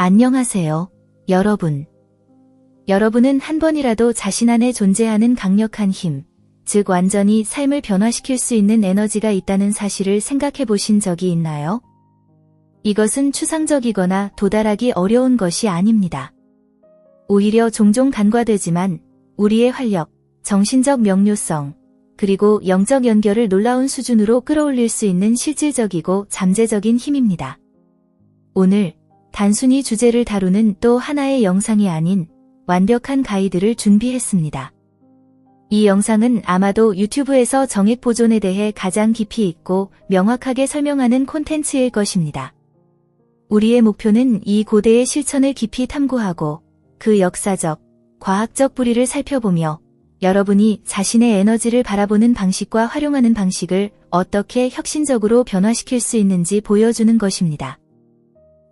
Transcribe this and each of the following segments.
안녕하세요, 여러분. 여러분은 한 번이라도 자신 안에 존재하는 강력한 힘, 즉 완전히 삶을 변화시킬 수 있는 에너지가 있다는 사실을 생각해 보신 적이 있나요? 이것은 추상적이거나 도달하기 어려운 것이 아닙니다. 오히려 종종 간과되지만 우리의 활력, 정신적 명료성, 그리고 영적 연결을 놀라운 수준으로 끌어올릴 수 있는 실질적이고 잠재적인 힘입니다. 오늘 단순히 주제를 다루는 또 하나의 영상이 아닌 완벽한 가이드를 준비했습니다. 이 영상은 아마도 유튜브에서 정액 보존에 대해 가장 깊이 있고 명확하게 설명하는 콘텐츠일 것입니다. 우리의 목표는 이 고대의 실천을 깊이 탐구하고 그 역사적, 과학적 뿌리를 살펴보며 여러분이 자신의 에너지를 바라보는 방식과 활용하는 방식을 어떻게 혁신적으로 변화시킬 수 있는지 보여주는 것입니다.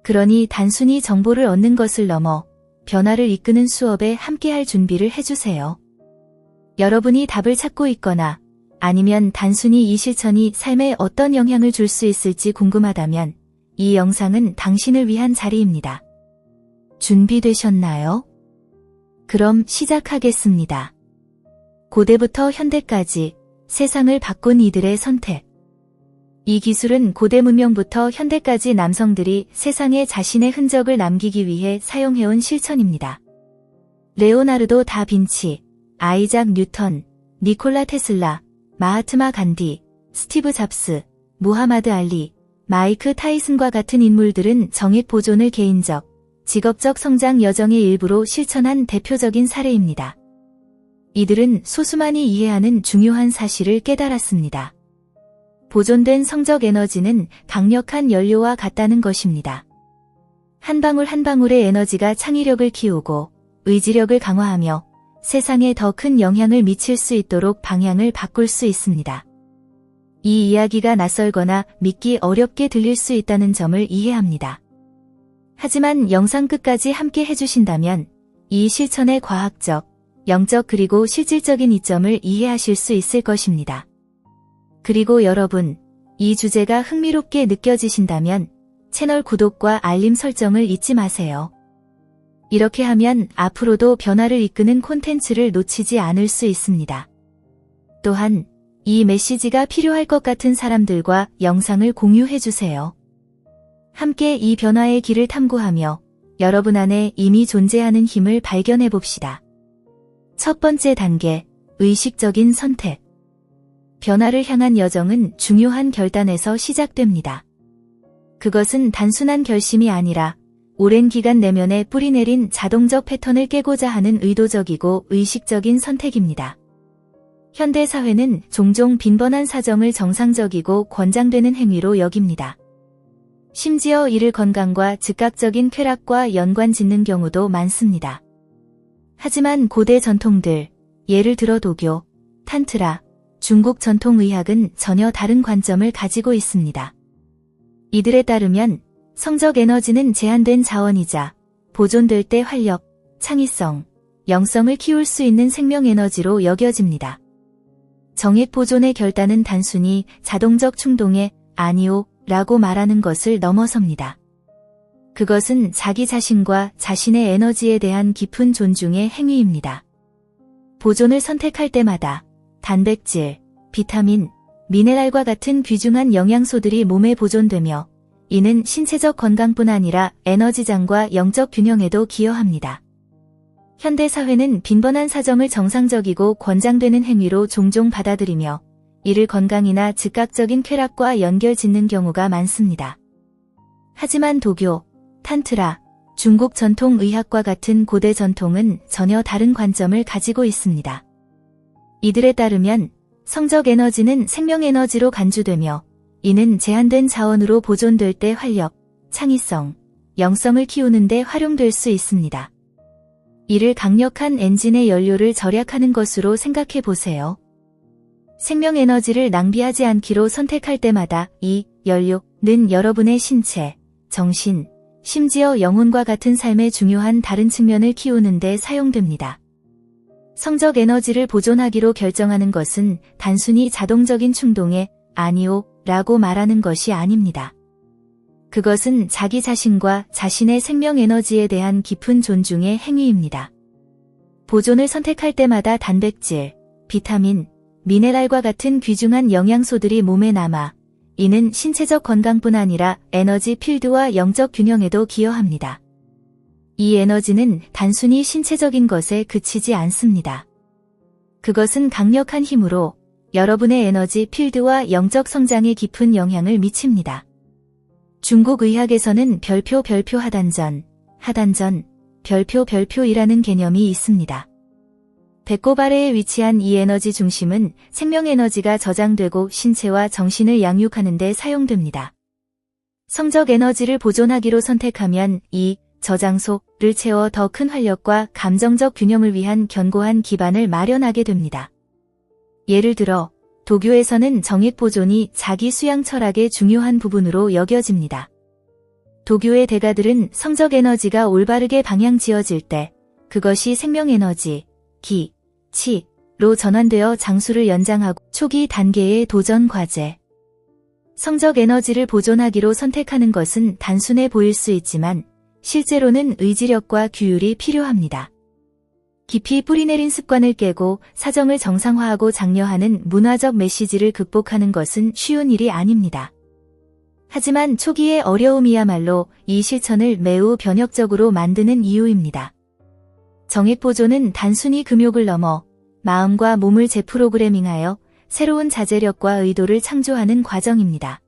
그러니 단순히 정보를 얻는 것을 넘어 변화를 이끄는 수업에 함께할 준비를 해주세요. 여러분이 답을 찾고 있거나 아니면 단순히 이 실천이 삶에 어떤 영향을 줄 수 있을지 궁금하다면 이 영상은 당신을 위한 자리입니다. 준비되셨나요? 그럼 시작하겠습니다. 고대부터 현대까지 세상을 바꾼 이들의 선택. 이 기술은 고대 문명부터 현대까지 남성들이 세상에 자신의 흔적을 남기기 위해 사용해온 실천입니다. 레오나르도 다빈치, 아이작 뉴턴, 니콜라 테슬라, 마하트마 간디, 스티브 잡스, 무하마드 알리, 마이크 타이슨과 같은 인물들은 정액 보존을 개인적, 직업적 성장 여정의 일부로 실천한 대표적인 사례입니다. 이들은 소수만이 이해하는 중요한 사실을 깨달았습니다. 보존된 성적 에너지는 강력한 연료와 같다는 것입니다. 한 방울 한 방울의 에너지가 창의력을 키우고 의지력을 강화하며 세상에 더 큰 영향을 미칠 수 있도록 방향을 바꿀 수 있습니다. 이 이야기가 낯설거나 믿기 어렵게 들릴 수 있다는 점을 이해합니다. 하지만 영상 끝까지 함께 해주신다면 이 실천의 과학적, 영적 그리고 실질적인 이점을 이해하실 수 있을 것입니다. 그리고 여러분, 이 주제가 흥미롭게 느껴지신다면 채널 구독과 알림 설정을 잊지 마세요. 이렇게 하면 앞으로도 변화를 이끄는 콘텐츠를 놓치지 않을 수 있습니다. 또한 이 메시지가 필요할 것 같은 사람들과 영상을 공유해주세요. 함께 이 변화의 길을 탐구하며 여러분 안에 이미 존재하는 힘을 발견해봅시다. 첫 번째 단계, 의식적인 선택. 변화를 향한 여정은 중요한 결단에서 시작됩니다. 그것은 단순한 결심이 아니라 오랜 기간 내면에 뿌리내린 자동적 패턴을 깨고자 하는 의도적이고 의식적인 선택입니다. 현대 사회는 종종 빈번한 사정을 정상적이고 권장되는 행위로 여깁니다. 심지어 이를 건강과 즉각적인 쾌락과 연관짓는 경우도 많습니다. 하지만 고대 전통들, 예를 들어 도교, 탄트라, 중국 전통의학은 전혀 다른 관점을 가지고 있습니다. 이들에 따르면 성적 에너지는 제한된 자원이자 보존될 때 활력, 창의성, 영성을 키울 수 있는 생명 에너지로 여겨집니다. 정액 보존의 결단은 단순히 자동적 충동의 아니오 라고 말하는 것을 넘어섭니다. 그것은 자기 자신과 자신의 에너지에 대한 깊은 존중의 행위입니다. 보존을 선택할 때마다 단백질, 비타민, 미네랄과 같은 귀중한 영양소들이 몸에 보존되며 이는 신체적 건강뿐 아니라 에너지장과 영적 균형에도 기여합니다. 현대 사회는 빈번한 사정을 정상적이고 권장되는 행위로 종종 받아들이며 이를 건강이나 즉각적인 쾌락과 연결짓는 경우가 많습니다. 하지만 도교, 탄트라, 중국 전통의학과 같은 고대 전통은 전혀 다른 관점을 가지고 있습니다. 이들에 따르면 성적 에너지는 생명 에너지로 간주되며 이는 제한된 자원으로 보존될 때 활력, 창의성, 영성을 키우는 데 활용될 수 있습니다. 이를 강력한 엔진의 연료를 절약하는 것으로 생각해 보세요. 생명 에너지를 낭비하지 않기로 선택할 때마다 이 연료는 여러분의 신체, 정신, 심지어 영혼과 같은 삶의 중요한 다른 측면을 키우는 데 사용됩니다. 성적 에너지를 보존하기로 결정하는 것은 단순히 자동적인 충동의 아니오 라고 말하는 것이 아닙니다. 그것은 자기 자신과 자신의 생명 에너지에 대한 깊은 존중의 행위입니다. 보존을 선택할 때마다 단백질, 비타민, 미네랄과 같은 귀중한 영양소들이 몸에 남아 이는 신체적 건강뿐 아니라 에너지 필드와 영적 균형에도 기여합니다. 이 에너지는 단순히 신체적인 것에 그치지 않습니다. 그것은 강력한 힘으로 여러분의 에너지 필드와 영적 성장에 깊은 영향을 미칩니다. 중국 의학에서는 별표 하단전, 별표이라는 개념이 있습니다. 배꼽 아래에 위치한 이 에너지 중심은 생명 에너지가 저장되고 신체와 정신을 양육하는 데 사용됩니다. 성적 에너지를 보존하기로 선택하면 이 저장소를 채워 더 큰 활력과 감정적 균형을 위한 견고한 기반을 마련하게 됩니다. 예를 들어 도교에서는 정액 보존이 자기 수양 철학의 중요한 부분으로 여겨집니다. 도교의 대가들은 성적 에너지가 올바르게 방향 지어질 때 그것이 생명 에너지, 기, 치로 전환되어 장수를 연장하고 초기 단계의 도전 과제. 성적 에너지를 보존하기로 선택하는 것은 단순해 보일 수 있지만 실제로는 의지력과 규율이 필요합니다. 깊이 뿌리내린 습관을 깨고 사정을 정상화하고 장려하는 문화적 메시지를 극복하는 것은 쉬운 일이 아닙니다. 하지만 초기의 어려움이야말로 이 실천을 매우 변혁적으로 만드는 이유입니다. 정액 보존은 단순히 금욕을 넘어 마음과 몸을 재프로그래밍하여 새로운 자제력과 의도를 창조하는 과정입니다.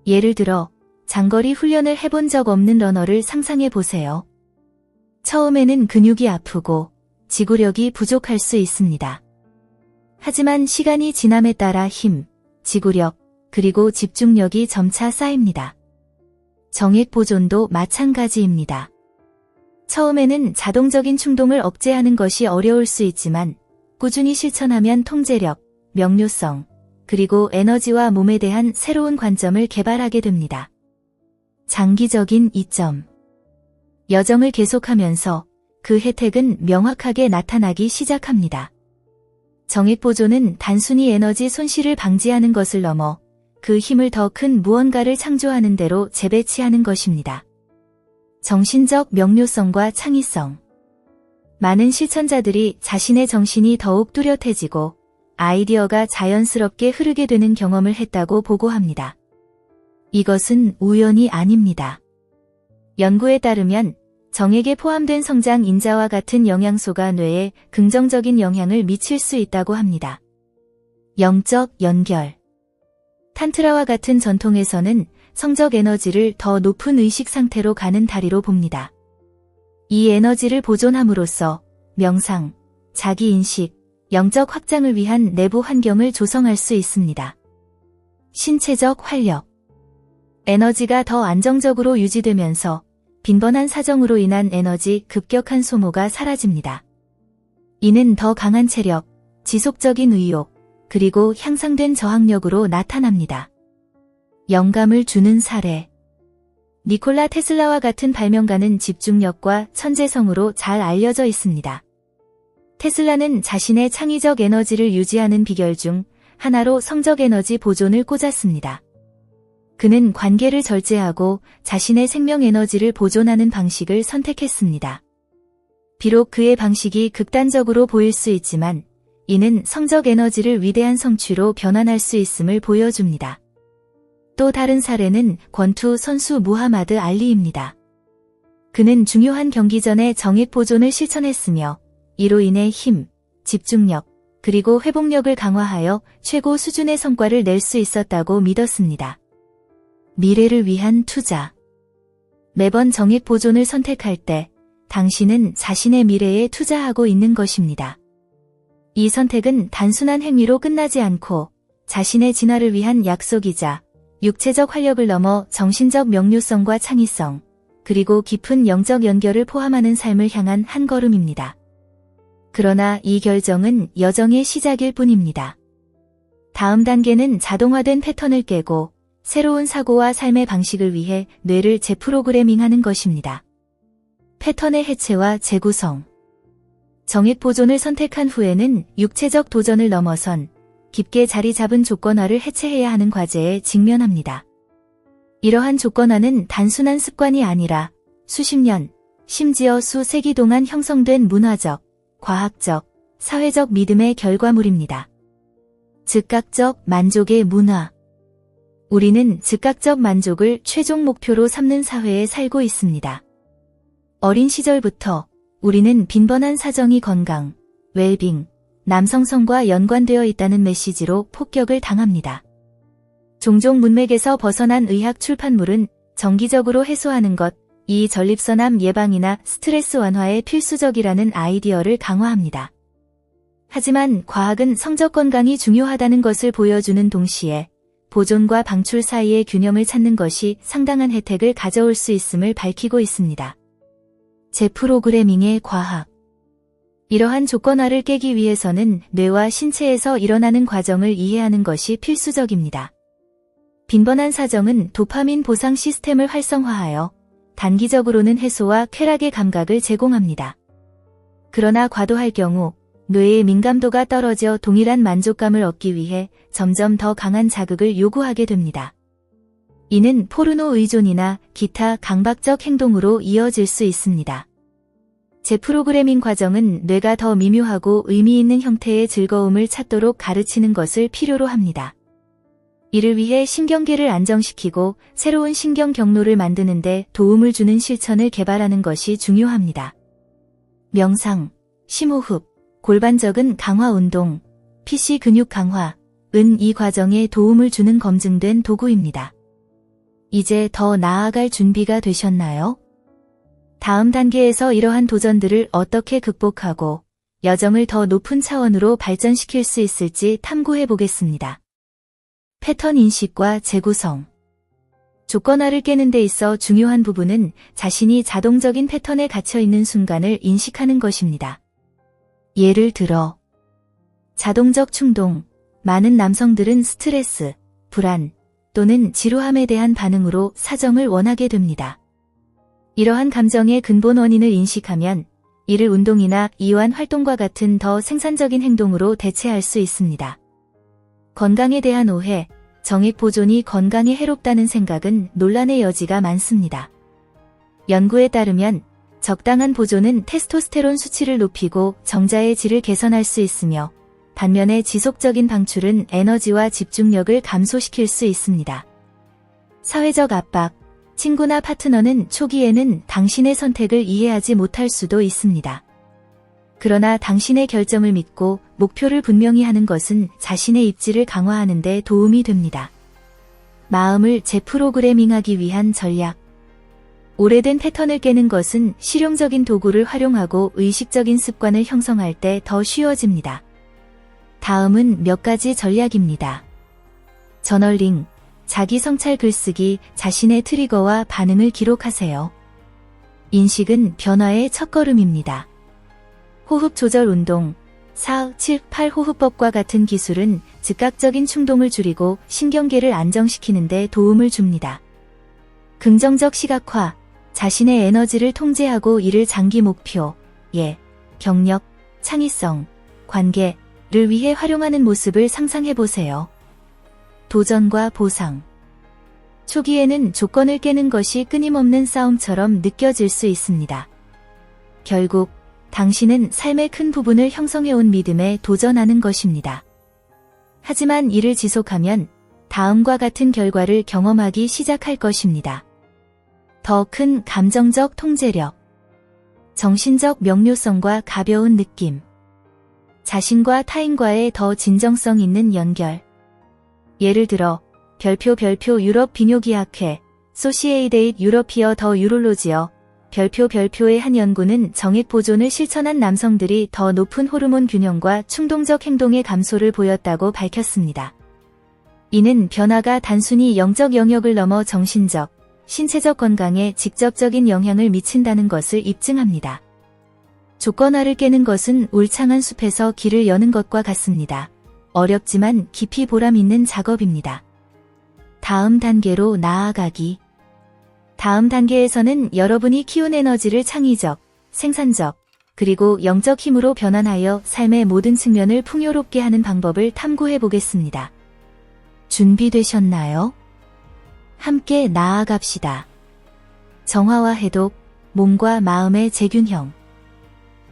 예를 들어 장거리 훈련을 해본 적 없는 러너를 상상해 보세요. 처음에는 근육이 아프고 지구력이 부족할 수 있습니다. 하지만 시간이 지남에 따라 힘, 지구력, 그리고 집중력이 점차 쌓입니다. 정액 보존도 마찬가지입니다. 처음에는 자동적인 충동을 억제하는 것이 어려울 수 있지만 꾸준히 실천하면 통제력, 명료성, 그리고 에너지와 몸에 대한 새로운 관점을 개발하게 됩니다. 장기적인 이점. 여정을 계속하면서 그 혜택은 명확하게 나타나기 시작합니다. 정액 보존은 단순히 에너지 손실을 방지하는 것을 넘어 그 힘을 더 큰 무언가를 창조하는 데로 재배치하는 것입니다. 정신적 명료성과 창의성. 많은 실천자들이 자신의 정신이 더욱 뚜렷해지고 아이디어가 자연스럽게 흐르게 되는 경험을 했다고 보고합니다. 이것은 우연이 아닙니다. 연구에 따르면 정액에 포함된 성장 인자와 같은 영양소가 뇌에 긍정적인 영향을 미칠 수 있다고 합니다. 영적 연결. 탄트라와 같은 전통에서는 성적 에너지를 더 높은 의식 상태로 가는 다리로 봅니다. 이 에너지를 보존함으로써 명상, 자기인식, 영적 확장을 위한 내부 환경을 조성할 수 있습니다. 신체적 활력. 에너지가 더 안정적으로 유지되면서 빈번한 사정으로 인한 에너지 급격한 소모가 사라집니다. 이는 더 강한 체력, 지속적인 의욕, 그리고 향상된 저항력으로 나타납니다. 영감을 주는 사례. 니콜라 테슬라와 같은 발명가는 집중력과 천재성으로 잘 알려져 있습니다. 테슬라는 자신의 창의적 에너지를 유지하는 비결 중 하나로 성적 에너지 보존을 꽂았습니다. 그는 관계를 절제하고 자신의 생명 에너지를 보존하는 방식을 선택했습니다. 비록 그의 방식이 극단적으로 보일 수 있지만 이는 성적 에너지를 위대한 성취로 변환할 수 있음을 보여줍니다. 또 다른 사례는 권투 선수 무하마드 알리입니다. 그는 중요한 경기 전에 정액 보존을 실천했으며 이로 인해 힘, 집중력, 그리고 회복력을 강화하여 최고 수준의 성과를 낼 수 있었다고 믿었습니다. 미래를 위한 투자. 매번 정액 보존을 선택할 때 당신은 자신의 미래에 투자하고 있는 것입니다. 이 선택은 단순한 행위로 끝나지 않고 자신의 진화를 위한 약속이자 육체적 활력을 넘어 정신적 명료성과 창의성, 그리고 깊은 영적 연결을 포함하는 삶을 향한 한 걸음입니다. 그러나 이 결정은 여정의 시작일 뿐입니다. 다음 단계는 자동화된 패턴을 깨고 새로운 사고와 삶의 방식을 위해 뇌를 재프로그래밍하는 것입니다. 패턴의 해체와 재구성. 정액 보존을 선택한 후에는 육체적 도전을 넘어선 깊게 자리 잡은 조건화를 해체해야 하는 과제에 직면합니다. 이러한 조건화는 단순한 습관이 아니라 수십 년, 심지어 수세기 동안 형성된 문화적, 과학적, 사회적 믿음의 결과물입니다. 즉각적 만족의 문화. 우리는 즉각적 만족을 최종 목표로 삼는 사회에 살고 있습니다. 어린 시절부터 우리는 빈번한 사정이 건강, 웰빙, 남성성과 연관되어 있다는 메시지로 폭격을 당합니다. 종종 문맥에서 벗어난 의학 출판물은 정기적으로 해소하는 것, 이 전립선암 예방이나 스트레스 완화에 필수적이라는 아이디어를 강화합니다. 하지만 과학은 성적 건강이 중요하다는 것을 보여주는 동시에 보존과 방출 사이의 균형을 찾는 것이 상당한 혜택을 가져올 수 있음을 밝히고 있습니다. 재프로그래밍의 과학. 이러한 조건화를 깨기 위해서는 뇌와 신체에서 일어나는 과정을 이해하는 것이 필수적입니다. 빈번한 사정은 도파민 보상 시스템을 활성화하여 단기적으로는 해소와 쾌락의 감각을 제공합니다. 그러나 과도할 경우 뇌의 민감도가 떨어져 동일한 만족감을 얻기 위해 점점 더 강한 자극을 요구하게 됩니다. 이는 포르노 의존이나 기타 강박적 행동으로 이어질 수 있습니다. 재프로그래밍 과정은 뇌가 더 미묘하고 의미 있는 형태의 즐거움을 찾도록 가르치는 것을 필요로 합니다. 이를 위해 신경계를 안정시키고 새로운 신경 경로를 만드는 데 도움을 주는 실천을 개발하는 것이 중요합니다. 명상, 심호흡, 골반적인 강화 운동, PC 근육 강화은 이 과정에 도움을 주는 검증된 도구입니다. 이제 더 나아갈 준비가 되셨나요? 다음 단계에서 이러한 도전들을 어떻게 극복하고 여정을 더 높은 차원으로 발전시킬 수 있을지 탐구해 보겠습니다. 패턴 인식과 재구성. 조건화를 깨는 데 있어 중요한 부분은 자신이 자동적인 패턴에 갇혀 있는 순간을 인식하는 것입니다. 예를 들어 자동적 충동. 많은 남성들은 스트레스, 불안 또는 지루함에 대한 반응으로 사정을 원하게 됩니다. 이러한 감정의 근본 원인을 인식하면 이를 운동이나 이완 활동과 같은 더 생산적인 행동으로 대체할 수 있습니다. 건강에 대한 오해, 정액 보존이 건강에 해롭다는 생각은 논란의 여지가 많습니다. 연구에 따르면 적당한 보존은 테스토스테론 수치를 높이고 정자의 질을 개선할 수 있으며 반면에 지속적인 방출은 에너지와 집중력을 감소시킬 수 있습니다. 사회적 압박, 친구나 파트너는 초기에는 당신의 선택을 이해하지 못할 수도 있습니다. 그러나 당신의 결정을 믿고 목표를 분명히 하는 것은 자신의 입지를 강화하는 데 도움이 됩니다. 마음을 재프로그래밍하기 위한 전략. 오래된 패턴을 깨는 것은 실용적인 도구를 활용하고 의식적인 습관을 형성할 때 더 쉬워집니다. 다음은 몇 가지 전략입니다. 저널링, 자기 성찰 글쓰기, 자신의 트리거와 반응을 기록하세요. 인식은 변화의 첫걸음입니다. 호흡 조절 운동, 4, 7, 8 호흡법과 같은 기술은 즉각적인 충동을 줄이고 신경계를 안정시키는 데 도움을 줍니다. 긍정적 시각화, 자신의 에너지를 통제하고 이를 장기 목표, 경력, 창의성, 관계를 위해 활용하는 모습을 상상해보세요. 도전과 보상. 초기에는 조건을 깨는 것이 끊임없는 싸움처럼 느껴질 수 있습니다. 결국 당신은 삶의 큰 부분을 형성해온 믿음에 도전하는 것입니다. 하지만 이를 지속하면 다음과 같은 결과를 경험하기 시작할 것입니다. 더 큰 감정적 통제력, 정신적 명료성과 가벼운 느낌, 자신과 타인과의 더 진정성 있는 연결. 예를 들어 별표 유럽 비뇨기학회, 소시에이데잇 유러피어 더 유롤로지어, 별표의 한 연구는 정액 보존을 실천한 남성들이 더 높은 호르몬 균형과 충동적 행동의 감소를 보였다고 밝혔습니다. 이는 변화가 단순히 영적 영역을 넘어 정신적, 신체적 건강에 직접적인 영향을 미친다는 것을 입증합니다. 조건화를 깨는 것은 울창한 숲에서 길을 여는 것과 같습니다. 어렵지만 깊이 보람 있는 작업입니다. 다음 단계로 나아가기. 다음 단계에서는 여러분이 키운 에너지를 창의적, 생산적, 그리고 영적 힘으로 변환하여 삶의 모든 측면을 풍요롭게 하는 방법을 탐구해 보겠습니다. 준비되셨나요? 함께 나아갑시다. 정화와 해독, 몸과 마음의 재균형.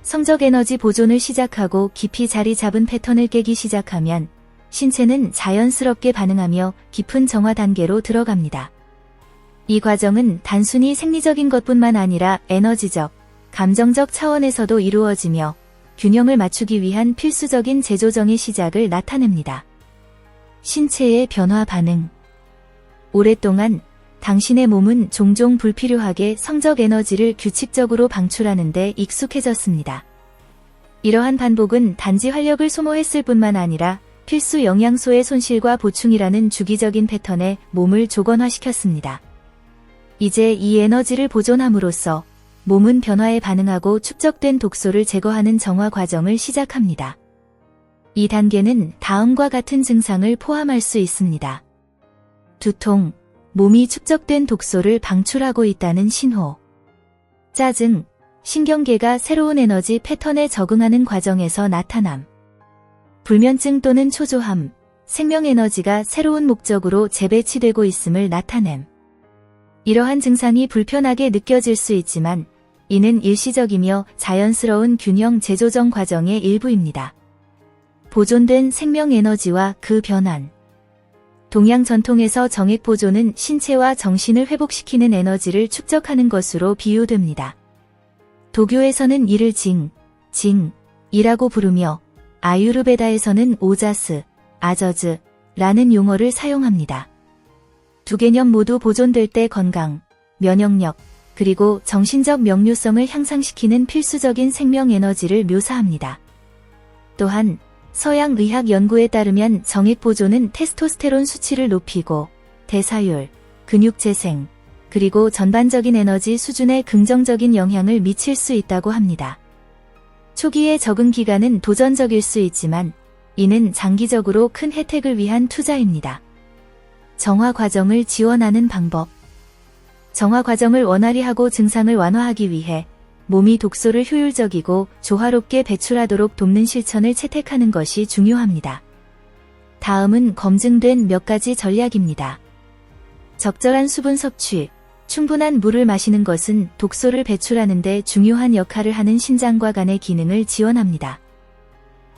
성적 에너지 보존을 시작하고 깊이 자리 잡은 패턴을 깨기 시작하면 신체는 자연스럽게 반응하며 깊은 정화 단계로 들어갑니다. 이 과정은 단순히 생리적인 것뿐만 아니라 에너지적, 감정적 차원에서도 이루어지며 균형을 맞추기 위한 필수적인 재조정의 시작을 나타냅니다. 신체의 변화 반응. 오랫동안 당신의 몸은 종종 불필요하게 성적 에너지를 규칙적으로 방출하는 데 익숙해졌습니다. 이러한 반복은 단지 활력을 소모했을 뿐만 아니라 필수 영양소의 손실과 보충이라는 주기적인 패턴에 몸을 조건화시켰습니다. 이제 이 에너지를 보존함으로써 몸은 변화에 반응하고 축적된 독소를 제거하는 정화 과정을 시작합니다. 이 단계는 다음과 같은 증상을 포함할 수 있습니다. 두통, 몸이 축적된 독소를 방출하고 있다는 신호. 짜증, 신경계가 새로운 에너지 패턴에 적응하는 과정에서 나타남. 불면증 또는 초조함, 생명 에너지가 새로운 목적으로 재배치되고 있음을 나타냄. 이러한 증상이 불편하게 느껴질 수 있지만 이는 일시적이며 자연스러운 균형 재조정 과정의 일부입니다. 보존된 생명 에너지와 그 변환. 동양 전통에서 정액 보존은 신체와 정신을 회복시키는 에너지를 축적하는 것으로 비유됩니다. 도교에서는 이를 징이라고 부르며 아유르베다에서는 오자스, 아저즈라는 용어를 사용합니다. 두 개념 모두 보존될 때 건강, 면역력, 그리고 정신적 명료성을 향상시키는 필수적인 생명 에너지를 묘사합니다. 또한 서양 의학 연구에 따르면 정액 보존은 테스토스테론 수치를 높이고 대사율, 근육 재생, 그리고 전반적인 에너지 수준에 긍정적인 영향을 미칠 수 있다고 합니다. 초기의 적응 기간은 도전적일 수 있지만 이는 장기적으로 큰 혜택을 위한 투자입니다. 정화 과정을 지원하는 방법. 정화 과정을 원활히 하고 증상을 완화하기 위해 몸이 독소를 효율적이고 조화롭게 배출하도록 돕는 실천을 채택하는 것이 중요합니다. 다음은 검증된 몇 가지 전략입니다. 적절한 수분 섭취, 충분한 물을 마시는 것은 독소를 배출하는 데 중요한 역할을 하는 신장과 간의 기능을 지원합니다.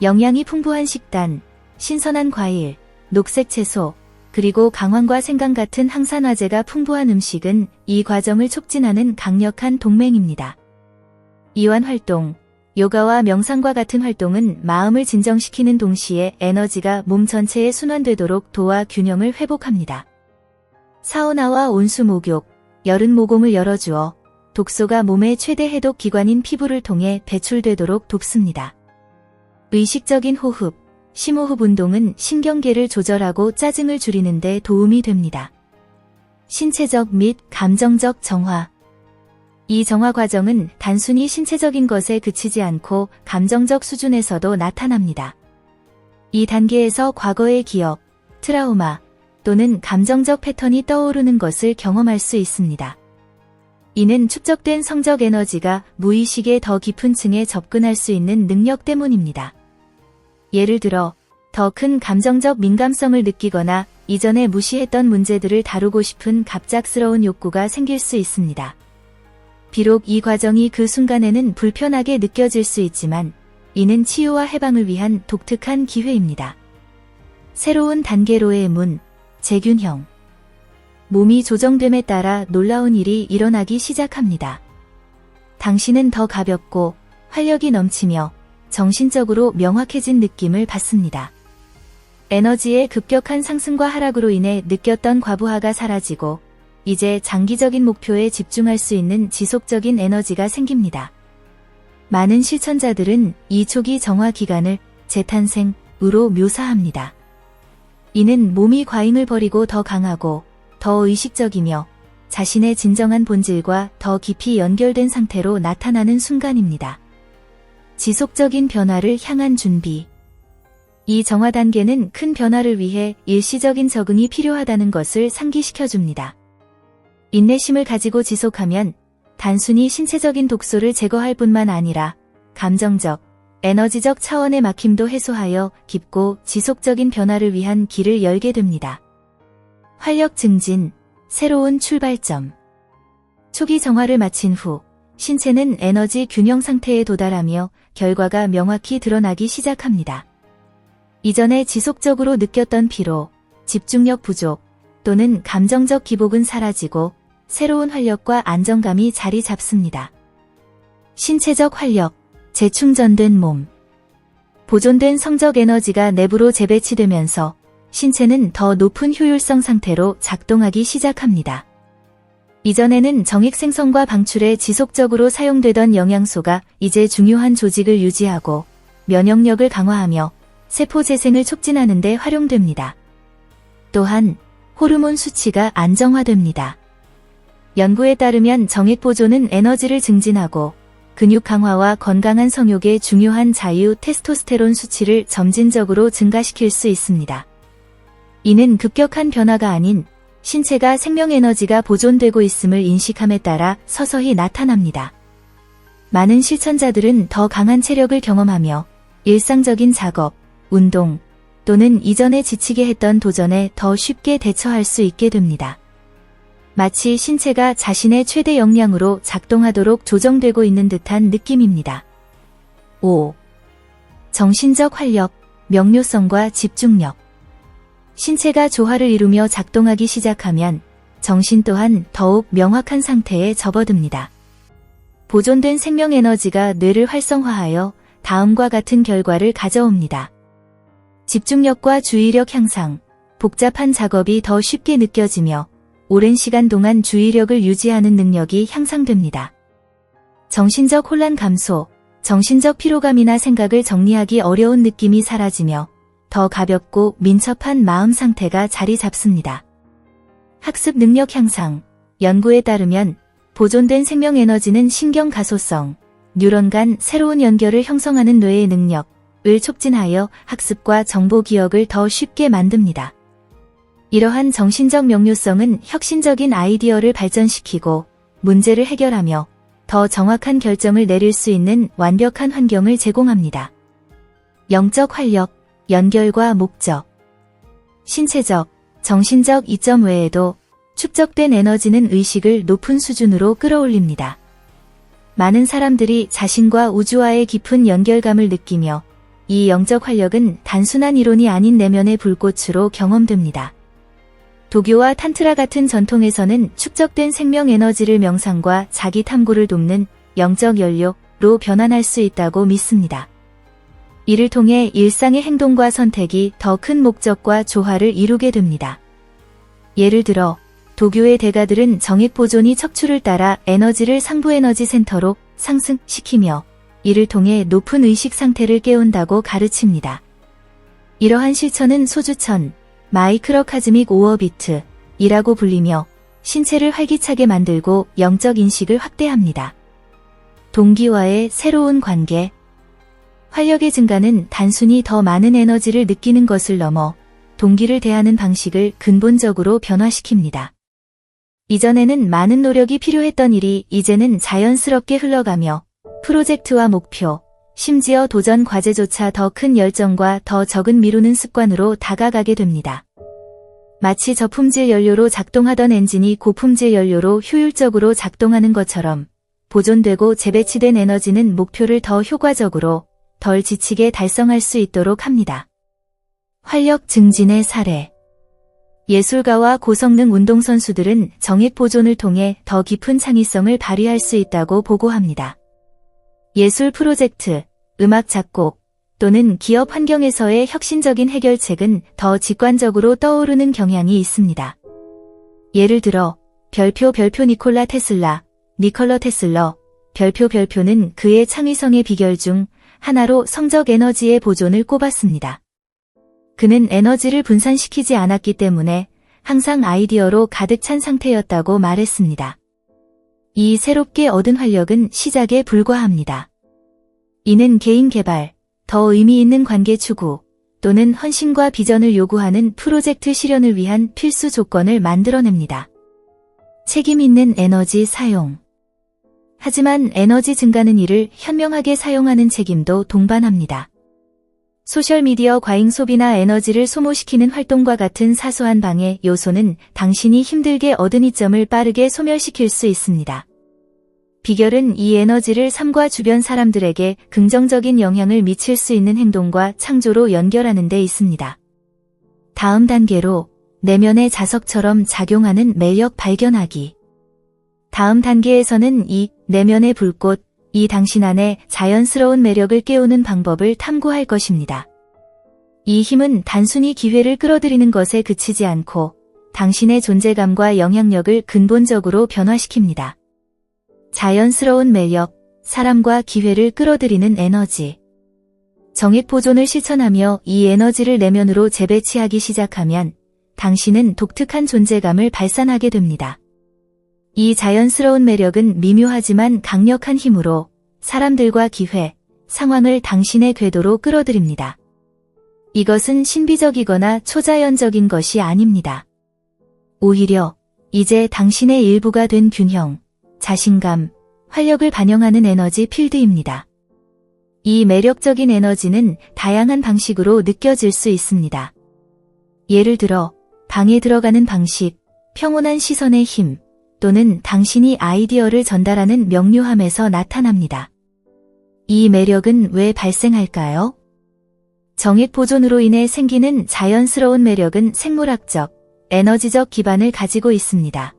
영양이 풍부한 식단, 신선한 과일, 녹색 채소, 그리고 강황과 생강 같은 항산화제가 풍부한 음식은 이 과정을 촉진하는 강력한 동맹입니다. 이완 활동, 요가와 명상과 같은 활동은 마음을 진정시키는 동시에 에너지가 몸 전체에 순환되도록 도와 균형을 회복합니다. 사우나와 온수 목욕, 여름 모공을 열어주어 독소가 몸의 최대 해독 기관인 피부를 통해 배출되도록 돕습니다. 의식적인 호흡, 심호흡 운동은 신경계를 조절하고 짜증을 줄이는 데 도움이 됩니다. 신체적 및 감정적 정화. 이 정화 과정은 단순히 신체적인 것에 그치지 않고 감정적 수준에서도 나타납니다. 이 단계에서 과거의 기억, 트라우마 또는 감정적 패턴이 떠오르는 것을 경험할 수 있습니다. 이는 축적된 성적 에너지가 무의식의 더 깊은 층에 접근할 수 있는 능력 때문입니다. 예를 들어, 더 큰 감정적 민감성을 느끼거나 이전에 무시했던 문제들을 다루고 싶은 갑작스러운 욕구가 생길 수 있습니다. 비록 이 과정이 그 순간에는 불편하게 느껴질 수 있지만 이는 치유와 해방을 위한 독특한 기회입니다. 새로운 단계로의 문, 재균형. 몸이 조정됨에 따라 놀라운 일이 일어나기 시작합니다. 당신은 더 가볍고 활력이 넘치며 정신적으로 명확해진 느낌을 받습니다. 에너지의 급격한 상승과 하락으로 인해 느꼈던 과부하가 사라지고 이제 장기적인 목표에 집중할 수 있는 지속적인 에너지가 생깁니다. 많은 실천자들은 이 초기 정화 기간을 재탄생으로 묘사합니다. 이는 몸이 과잉을 버리고 더 강하고 더 의식적이며 자신의 진정한 본질과 더 깊이 연결된 상태로 나타나는 순간입니다. 지속적인 변화를 향한 준비. 이 정화 단계는 큰 변화를 위해 일시적인 적응이 필요하다는 것을 상기시켜줍니다. 인내심을 가지고 지속하면 단순히 신체적인 독소를 제거할 뿐만 아니라 감정적, 에너지적 차원의 막힘도 해소하여 깊고 지속적인 변화를 위한 길을 열게 됩니다. 활력 증진, 새로운 출발점. 초기 정화를 마친 후 신체는 에너지 균형 상태에 도달하며 결과가 명확히 드러나기 시작합니다. 이전에 지속적으로 느꼈던 피로, 집중력 부족 또는 감정적 기복은 사라지고 새로운 활력과 안정감이 자리 잡습니다. 신체적 활력, 재충전된 몸. 보존된 성적 에너지가 내부로 재배치되면서 신체는 더 높은 효율성 상태로 작동하기 시작합니다. 이전에는 정액 생성과 방출에 지속적으로 사용되던 영양소가 이제 중요한 조직을 유지하고 면역력을 강화하며 세포 재생을 촉진하는 데 활용됩니다. 또한 호르몬 수치가 안정화됩니다. 연구에 따르면 정액 보존은 에너지를 증진하고 근육 강화와 건강한 성욕의 중요한 자유 테스토스테론 수치를 점진적으로 증가시킬 수 있습니다. 이는 급격한 변화가 아닌 신체가 생명 에너지가 보존되고 있음을 인식함에 따라 서서히 나타납니다. 많은 실천자들은 더 강한 체력을 경험하며 일상적인 작업, 운동 또는 이전에 지치게 했던 도전에 더 쉽게 대처할 수 있게 됩니다. 마치 신체가 자신의 최대 역량으로 작동하도록 조정되고 있는 듯한 느낌입니다. 5. 정신적 활력, 명료성과 집중력. 신체가 조화를 이루며 작동하기 시작하면 정신 또한 더욱 명확한 상태에 접어듭니다. 보존된 생명 에너지가 뇌를 활성화하여 다음과 같은 결과를 가져옵니다. 집중력과 주의력 향상, 복잡한 작업이 더 쉽게 느껴지며 오랜 시간 동안 주의력을 유지하는 능력이 향상됩니다. 정신적 혼란 감소, 정신적 피로감이나 생각을 정리하기 어려운 느낌이 사라지며 더 가볍고 민첩한 마음 상태가 자리 잡습니다. 학습 능력 향상. 연구에 따르면 보존된 생명 에너지는 신경 가소성, 뉴런 간 새로운 연결을 형성하는 뇌의 능력을 촉진하여 학습과 정보 기억을 더 쉽게 만듭니다. 이러한 정신적 명료성은 혁신적인 아이디어를 발전시키고 문제를 해결하며 더 정확한 결정을 내릴 수 있는 완벽한 환경을 제공합니다. 영적 활력, 연결과 목적. 신체적, 정신적 이점 외에도 축적된 에너지는 의식을 높은 수준으로 끌어올립니다. 많은 사람들이 자신과 우주와의 깊은 연결감을 느끼며 이 영적 활력은 단순한 이론이 아닌 내면의 불꽃으로 경험됩니다. 도교와 탄트라 같은 전통에서는 축적된 생명 에너지를 명상과 자기 탐구를 돕는 영적 연료로 변환할 수 있다고 믿습니다. 이를 통해 일상의 행동과 선택이 더 큰 목적과 조화를 이루게 됩니다. 예를 들어 도교의 대가들은 정액 보존이 척추를 따라 에너지를 상부 에너지 센터로 상승시키며 이를 통해 높은 의식 상태를 깨운다고 가르칩니다. 이러한 실천은 소주천, 마이크로카즈믹 오어비트이라고 불리며 신체를 활기차게 만들고 영적 인식을 확대합니다. 동기와의 새로운 관계. 활력의 증가는 단순히 더 많은 에너지를 느끼는 것을 넘어 동기를 대하는 방식을 근본적으로 변화시킵니다. 이전에는 많은 노력이 필요했던 일이 이제는 자연스럽게 흘러가며 프로젝트와 목표, 심지어 도전 과제조차 더 큰 열정과 더 적은 미루는 습관으로 다가가게 됩니다. 마치 저품질 연료로 작동하던 엔진이 고품질 연료로 효율적으로 작동하는 것처럼 보존되고 재배치된 에너지는 목표를 더 효과적으로, 덜 지치게 달성할 수 있도록 합니다. 활력 증진의 사례. 예술가와 고성능 운동선수들은 정액 보존을 통해 더 깊은 창의성을 발휘할 수 있다고 보고합니다. 예술 프로젝트, 음악 작곡 또는 기업 환경에서의 혁신적인 해결책은 더 직관적으로 떠오르는 경향이 있습니다. 예를 들어 별표 니콜라 테슬라, 니컬러 테슬러, 별표는 그의 창의성의 비결 중 하나로 성적 에너지의 보존을 꼽았습니다. 그는 에너지를 분산시키지 않았기 때문에 항상 아이디어로 가득 찬 상태였다고 말했습니다. 이 새롭게 얻은 활력은 시작에 불과합니다. 이는 개인 개발, 더 의미 있는 관계 추구 또는 헌신과 비전을 요구하는 프로젝트 실현을 위한 필수 조건을 만들어냅니다. 책임 있는 에너지 사용. 하지만 에너지 증가는 이를 현명하게 사용하는 책임도 동반합니다. 소셜미디어 과잉 소비나 에너지를 소모시키는 활동과 같은 사소한 방해 요소는 당신이 힘들게 얻은 이점을 빠르게 소멸시킬 수 있습니다. 비결은 이 에너지를 삶과 주변 사람들에게 긍정적인 영향을 미칠 수 있는 행동과 창조로 연결하는 데 있습니다. 다음 단계로 내면의 자석처럼 작용하는 매력 발견하기. 다음 단계에서는 이 내면의 불꽃, 이 당신 안에 자연스러운 매력을 깨우는 방법을 탐구할 것입니다. 이 힘은 단순히 기회를 끌어들이는 것에 그치지 않고 당신의 존재감과 영향력을 근본적으로 변화시킵니다. 자연스러운 매력, 사람과 기회를 끌어들이는 에너지. 정액 보존을 실천하며 이 에너지를 내면으로 재배치하기 시작하면 당신은 독특한 존재감을 발산하게 됩니다. 이 자연스러운 매력은 미묘하지만 강력한 힘으로 사람들과 기회, 상황을 당신의 궤도로 끌어들입니다. 이것은 신비적이거나 초자연적인 것이 아닙니다. 오히려 이제 당신의 일부가 된 균형, 자신감, 활력을 반영하는 에너지 필드입니다. 이 매력적인 에너지는 다양한 방식으로 느껴질 수 있습니다. 예를 들어 방에 들어가는 방식, 평온한 시선의 힘, 또는 당신이 아이디어를 전달하는 명료함에서 나타납니다. 이 매력은 왜 발생할까요? 정액 보존으로 인해 생기는 자연스러운 매력은 생물학적, 에너지적 기반을 가지고 있습니다.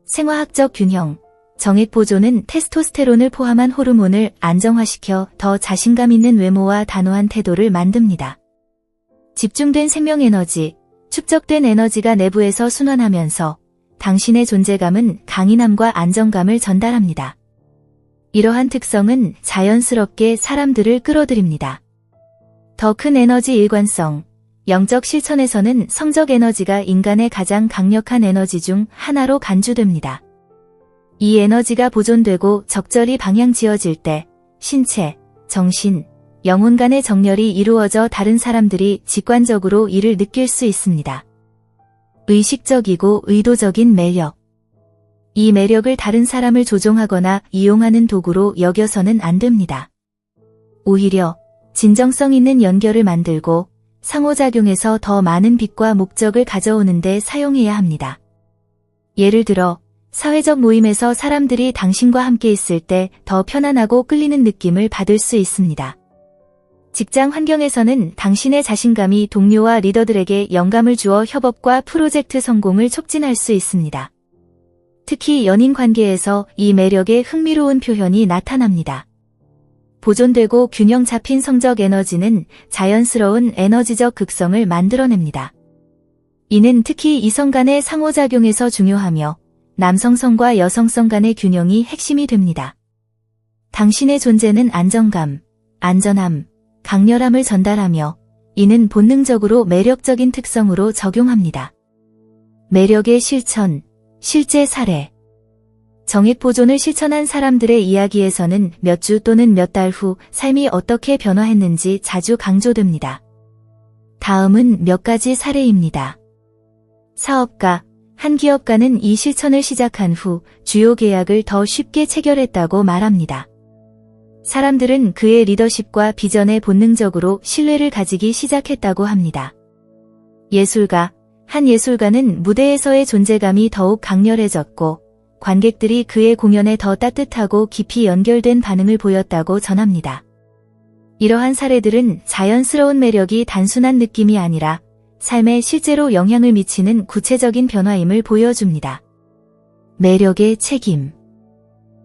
생화학적 균형, 정액 보존은 테스토스테론을 포함한 호르몬을 안정화시켜 더 자신감 있는 외모와 단호한 태도를 만듭니다. 집중된 생명 에너지, 축적된 에너지가 내부에서 순환하면서 당신의 존재감은 강인함과 안정감을 전달합니다. 이러한 특성은 자연스럽게 사람들을 끌어들입니다. 더 큰 에너지 일관성, 영적 실천에서는 성적 에너지가 인간의 가장 강력한 에너지 중 하나로 간주됩니다. 이 에너지가 보존되고 적절히 방향 지어질 때 신체, 정신, 영혼 간의 정렬이 이루어져 다른 사람들이 직관적으로 이를 느낄 수 있습니다. 의식적이고 의도적인 매력. 이 매력을 다른 사람을 조종하거나 이용하는 도구로 여겨서는 안 됩니다. 오히려 진정성 있는 연결을 만들고 상호작용에서 더 많은 빛과 목적을 가져오는 데 사용해야 합니다. 예를 들어 사회적 모임에서 사람들이 당신과 함께 있을 때 더 편안하고 끌리는 느낌을 받을 수 있습니다. 직장 환경에서는 당신의 자신감이 동료와 리더들에게 영감을 주어 협업과 프로젝트 성공을 촉진할 수 있습니다. 특히 연인 관계에서 이 매력의 흥미로운 표현이 나타납니다. 보존되고 균형 잡힌 성적 에너지는 자연스러운 에너지적 극성을 만들어냅니다. 이는 특히 이성 간의 상호작용에서 중요하며 남성성과 여성성 간의 균형이 핵심이 됩니다. 당신의 존재는 안정감, 안전함, 강렬함을 전달하며 이는 본능적으로 매력적인 특성으로 적용합니다. 매력의 실천, 실제 사례. 정액 보존을 실천한 사람들의 이야기에서는 몇 주 또는 몇 달 후 삶이 어떻게 변화했는지 자주 강조됩니다. 다음은 몇 가지 사례입니다. 사업가, 한 기업가는 이 실천을 시작한 후 주요 계약을 더 쉽게 체결했다고 말합니다. 사람들은 그의 리더십과 비전에 본능적으로 신뢰를 가지기 시작했다고 합니다. 예술가, 한 예술가는 무대에서의 존재감이 더욱 강렬해졌고 관객들이 그의 공연에 더 따뜻하고 깊이 연결된 반응을 보였다고 전합니다. 이러한 사례들은 자연스러운 매력이 단순한 느낌이 아니라 삶에 실제로 영향을 미치는 구체적인 변화임을 보여줍니다. 매력의 책임.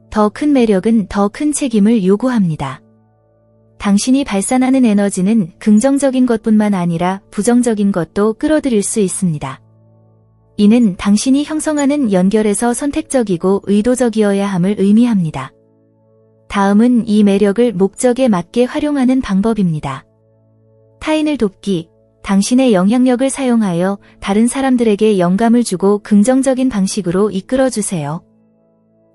더 큰 매력은 더 큰 책임을 요구합니다. 당신이 발산하는 에너지는 긍정적인 것뿐만 아니라 부정적인 것도 끌어들일 수 있습니다. 이는 당신이 형성하는 연결에서 선택적이고 의도적이어야 함을 의미합니다. 다음은 이 매력을 목적에 맞게 활용하는 방법입니다. 타인을 돕기, 당신의 영향력을 사용하여 다른 사람들에게 영감을 주고 긍정적인 방식으로 이끌어주세요.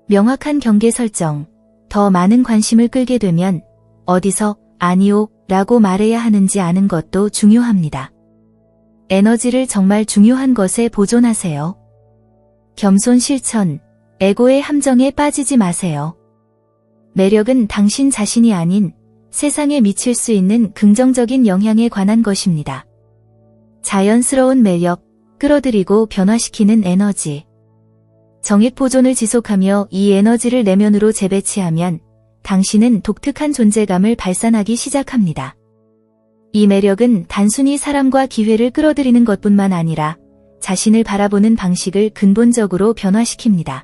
명확한 경계 설정, 더 많은 관심을 끌게 되면 어디서 아니요 라고 말해야 하는지 아는 것도 중요합니다. 에너지를 정말 중요한 것에 보존하세요. 겸손 실천, 에고의 함정에 빠지지 마세요. 매력은 당신 자신이 아닌 세상에 미칠 수 있는 긍정적인 영향에 관한 것입니다. 자연스러운 매력, 끌어들이고 변화시키는 에너지. 정액 보존을 지속하며 이 에너지를 내면으로 재배치하면 당신은 독특한 존재감을 발산하기 시작합니다. 이 매력은 단순히 사람과 기회를 끌어들이는 것뿐만 아니라 자신을 바라보는 방식을 근본적으로 변화시킵니다.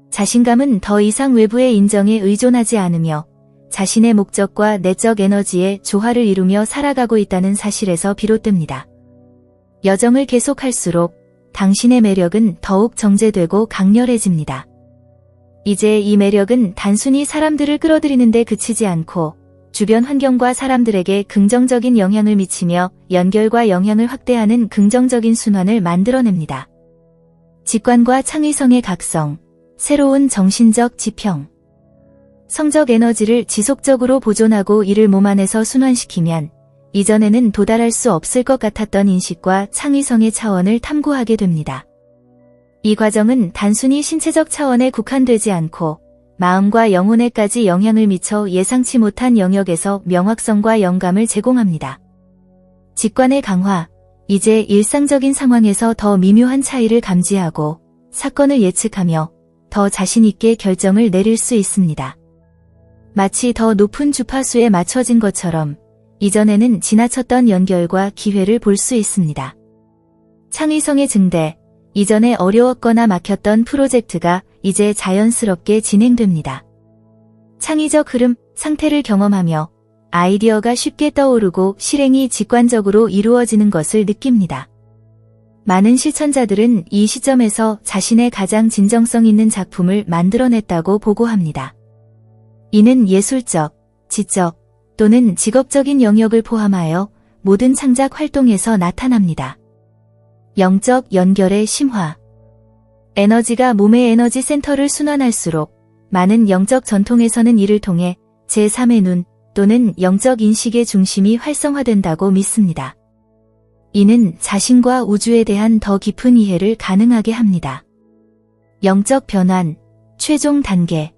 자신감은 더 이상 외부의 인정에 의존하지 않으며 자신의 목적과 내적 에너지의 조화를 이루며 살아가고 있다는 사실에서 비롯됩니다. 여정을 계속할수록 당신의 매력은 더욱 정제되고 강렬해집니다. 이제 이 매력은 단순히 사람들을 끌어들이는 데 그치지 않고 주변 환경과 사람들에게 긍정적인 영향을 미치며 연결과 영향을 확대하는 긍정적인 순환을 만들어냅니다. 직관과 창의성의 각성, 새로운 정신적 지평. 성적 에너지를 지속적으로 보존하고 이를 몸 안에서 순환시키면 이전에는 도달할 수 없을 것 같았던 인식과 창의성의 차원을 탐구하게 됩니다. 이 과정은 단순히 신체적 차원에 국한되지 않고 마음과 영혼에까지 영향을 미쳐 예상치 못한 영역에서 명확성과 영감을 제공합니다. 직관의 강화, 이제 일상적인 상황에서 더 미묘한 차이를 감지하고 사건을 예측하며 더 자신 있게 결정을 내릴 수 있습니다. 마치 더 높은 주파수에 맞춰진 것처럼 이전에는 지나쳤던 연결과 기회를 볼 수 있습니다. 창의성의 증대, 이전에 어려웠거나 막혔던 프로젝트가 이제 자연스럽게 진행됩니다. 창의적 흐름, 상태를 경험하며 아이디어가 쉽게 떠오르고 실행이 직관적으로 이루어지는 것을 느낍니다. 많은 실천자들은 이 시점에서 자신의 가장 진정성 있는 작품을 만들어냈다고 보고합니다. 이는 예술적, 지적 또는 직업적인 영역을 포함하여 모든 창작 활동에서 나타납니다. 영적 연결의 심화. 에너지가 몸의 에너지 센터를 순환할수록 많은 영적 전통에서는 이를 통해 제3의 눈 또는 영적 인식의 중심이 활성화된다고 믿습니다. 이는 자신과 우주에 대한 더 깊은 이해를 가능하게 합니다. 영적 변환, 최종 단계.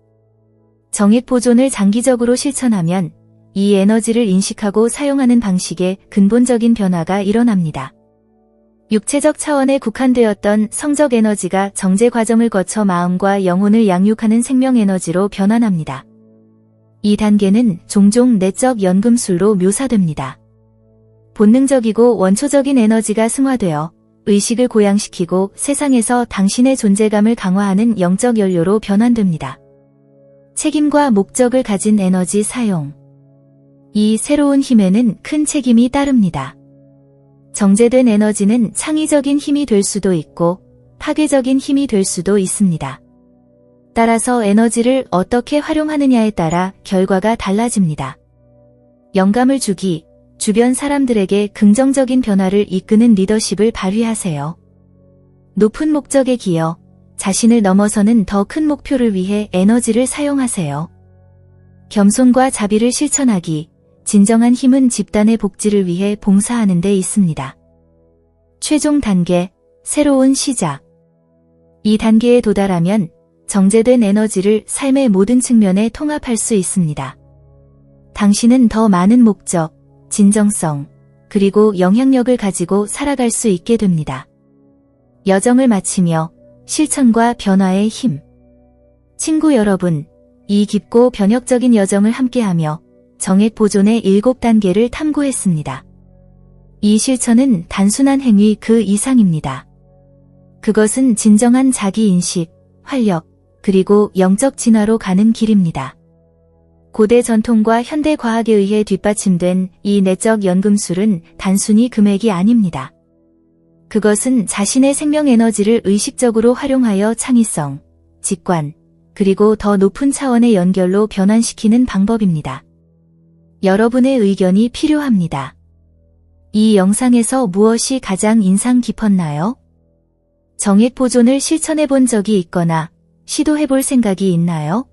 정액 보존을 장기적으로 실천하면 이 에너지를 인식하고 사용하는 방식에 근본적인 변화가 일어납니다. 육체적 차원에 국한되었던 성적 에너지가 정제 과정을 거쳐 마음과 영혼을 양육하는 생명 에너지로 변환합니다. 이 단계는 종종 내적 연금술로 묘사됩니다. 본능적이고 원초적인 에너지가 승화되어 의식을 고양시키고 세상에서 당신의 존재감을 강화하는 영적 연료로 변환됩니다. 책임과 목적을 가진 에너지 사용. 이 새로운 힘에는 큰 책임이 따릅니다. 정제된 에너지는 창의적인 힘이 될 수도 있고 파괴적인 힘이 될 수도 있습니다. 따라서 에너지를 어떻게 활용하느냐에 따라 결과가 달라집니다. 영감을 주기, 주변 사람들에게 긍정적인 변화를 이끄는 리더십을 발휘하세요. 높은 목적에 기여, 자신을 넘어서는 더 큰 목표를 위해 에너지를 사용하세요. 겸손과 자비를 실천하기, 진정한 힘은 집단의 복지를 위해 봉사하는 데 있습니다. 최종 단계, 새로운 시작. 이 단계에 도달하면 정제된 에너지를 삶의 모든 측면에 통합할 수 있습니다. 당신은 더 많은 목적, 진정성, 그리고 영향력을 가지고 살아갈 수 있게 됩니다. 여정을 마치며 실천과 변화의 힘. 친구 여러분, 이 깊고 변혁적인 여정을 함께하며 정액 보존의 7단계를 탐구했습니다. 이 실천은 단순한 행위 그 이상입니다. 그것은 진정한 자기인식, 활력, 그리고 영적 진화로 가는 길입니다. 고대 전통과 현대 과학에 의해 뒷받침된 이 내적 연금술은 단순히 금액이 아닙니다. 그것은 자신의 생명 에너지를 의식적으로 활용하여 창의성, 직관, 그리고 더 높은 차원의 연결로 변환시키는 방법입니다. 여러분의 의견이 필요합니다. 이 영상에서 무엇이 가장 인상 깊었나요? 정액 보존을 실천해 본 적이 있거나 시도해 볼 생각이 있나요?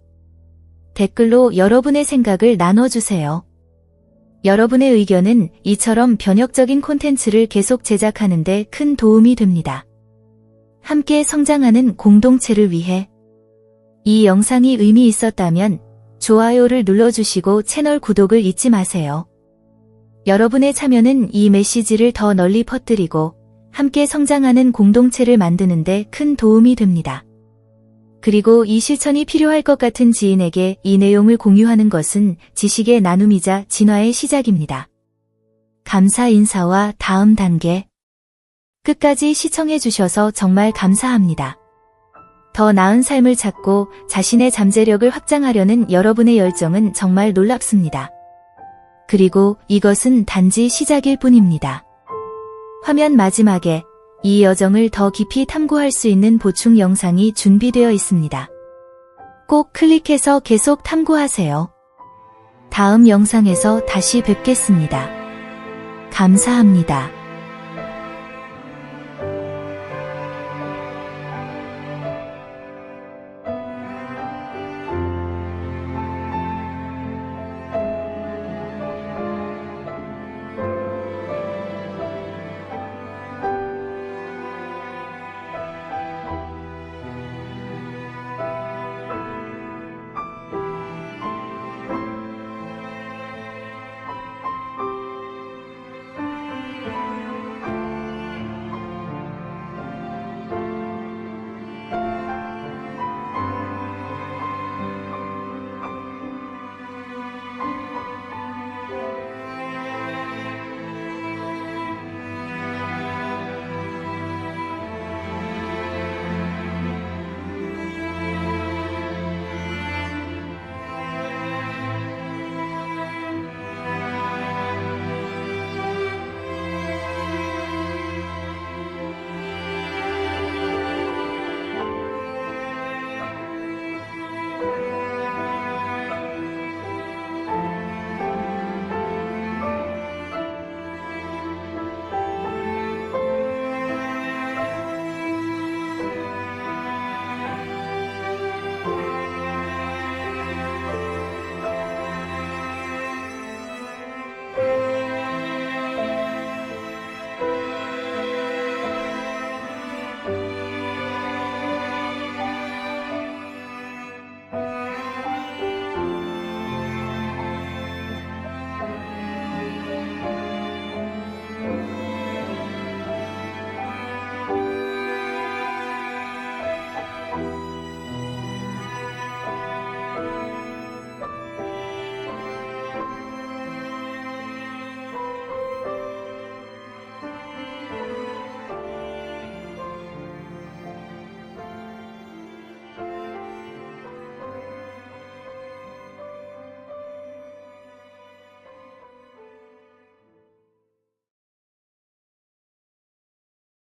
댓글로 여러분의 생각을 나눠주세요. 여러분의 의견은 이처럼 변혁적인 콘텐츠를 계속 제작하는 데 큰 도움이 됩니다. 함께 성장하는 공동체를 위해 이 영상이 의미 있었다면 좋아요를 눌러주시고 채널 구독을 잊지 마세요. 여러분의 참여는 이 메시지를 더 널리 퍼뜨리고 함께 성장하는 공동체를 만드는 데 큰 도움이 됩니다. 그리고 이 실천이 필요할 것 같은 지인에게 이 내용을 공유하는 것은 지식의 나눔이자 진화의 시작입니다. 감사 인사와 다음 단계. 끝까지 시청해주셔서 정말 감사합니다. 더 나은 삶을 찾고 자신의 잠재력을 확장하려는 여러분의 열정은 정말 놀랍습니다. 그리고 이것은 단지 시작일 뿐입니다. 화면 마지막에 이 여정을 더 깊이 탐구할 수 있는 보충 영상이 준비되어 있습니다. 꼭 클릭해서 계속 탐구하세요. 다음 영상에서 다시 뵙겠습니다. 감사합니다.